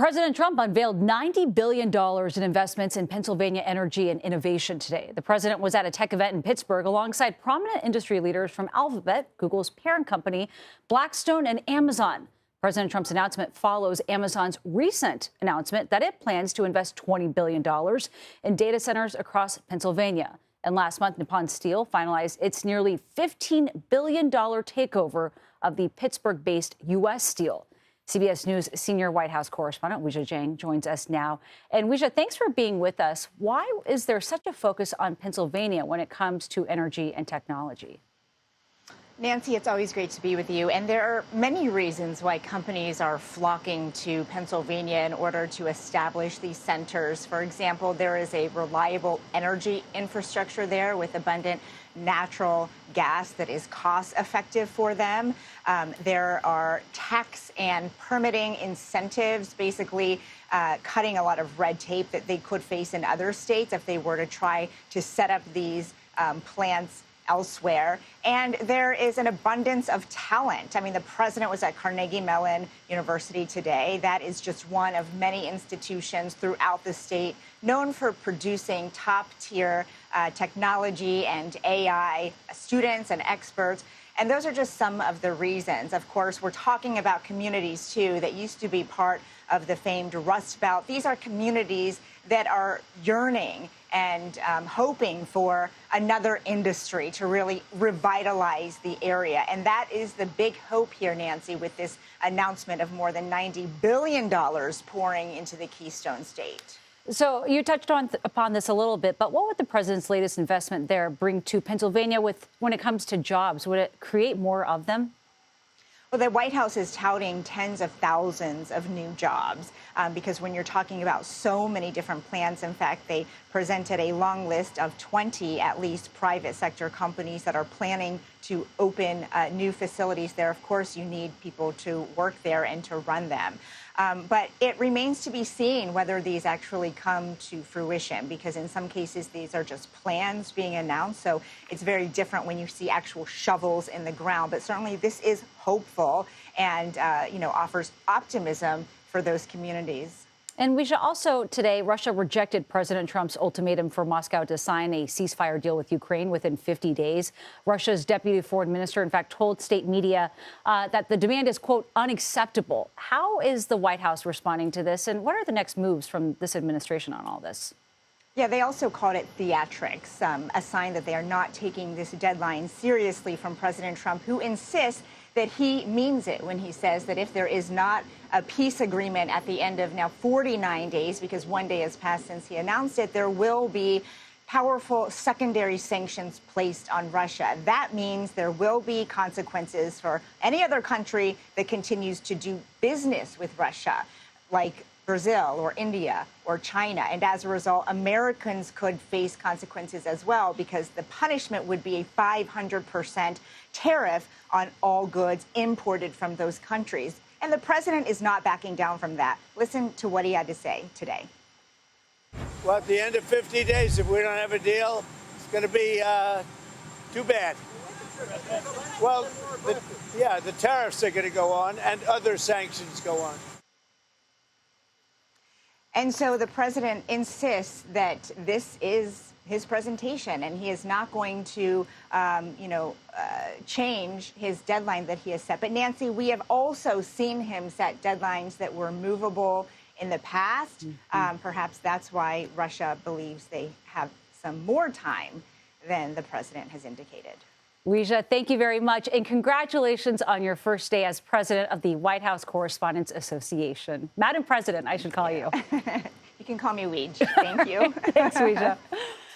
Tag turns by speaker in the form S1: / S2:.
S1: President Trump unveiled $90 billion in investments in Pennsylvania energy and innovation today. The president was at a tech event in Pittsburgh alongside prominent industry leaders from Alphabet, Google's parent company, Blackstone, and Amazon. President Trump's announcement follows Amazon's recent announcement that it plans to invest $20 billion in data centers across Pennsylvania. And last month, Nippon Steel finalized its nearly $15 billion takeover of the Pittsburgh-based U.S. Steel. CBS News senior White House correspondent Weijia Jiang joins us now. And Weijia, thanks for being with us. Why is there such a focus on Pennsylvania when it comes to energy and technology?
S2: Nancy, it's always great to be with you. And there are many reasons why companies are flocking to Pennsylvania in order to establish these centers. For example, there is a reliable energy infrastructure there with abundant natural gas that is cost effective for them. There are tax and permitting incentives, basically cutting a lot of red tape that they could face in other states if they were to try to set up these plants elsewhere. And there is an abundance of talent. I mean, the president was at Carnegie Mellon University today. That is just one of many institutions throughout the state known for producing top-tier technology and AI students and experts. And those are just some of the reasons. Of course, we're talking about communities, too, that used to be part of the famed Rust Belt. These are communities that are yearning and hoping for another industry to really revitalize the area. And that is the big hope here, Nancy, with this announcement of more than $90 billion pouring into the Keystone State.
S1: So you touched upon this a little bit, but what would the president's latest investment there bring to Pennsylvania when it comes to jobs? Would it create more of them?
S2: Well, the White House is touting tens of thousands of new jobs because when you're talking about so many different plans, in fact, they presented a long list of 20, at least, private sector companies that are planning to open new facilities there. Of course, you need people to work there and to run them. But it remains to be seen whether these actually come to fruition, because in some cases, these are just plans being announced. So it's very different when you see actual shovels in the ground. But certainly this is hopeful and, offers optimism for those communities.
S1: And Weijia, also today, Russia rejected President Trump's ultimatum for Moscow to sign a ceasefire deal with Ukraine within 50 days. Russia's deputy foreign minister, in fact, told state media that the demand is, quote, unacceptable. How is the White House responding to this? And what are the next moves from this administration on all this?
S2: Yeah, they also called it theatrics, a sign that they are not taking this deadline seriously from President Trump, who insists that he means it when he says that if there is not a peace agreement at the end of now 49 days, because one day has passed since he announced it, there will be powerful secondary sanctions placed on Russia. That means there will be consequences for any other country that continues to do business with Russia, like Brazil or India or China. And as a result, Americans could face consequences as well, because the punishment would be a 500% tariff on all goods imported from those countries. And the president is not backing down from that. Listen to what he had to say today.
S3: Well, at the end of 50 days, if we don't have a deal, it's going to be too bad. Well, the tariffs are going to go on and other sanctions go on.
S2: And so the president insists that this is his presentation, and he is not going to, change his deadline that he has set. But, Nancy, we have also seen him set deadlines that were movable in the past. Perhaps that's why Russia believes they have some more time than the president has indicated.
S1: Weijia, thank you very much. And congratulations on your first day as president of the White House Correspondents Association. Madam President, I should call you.
S2: You can call me Weij. Thank you.
S1: Thanks, Weijia.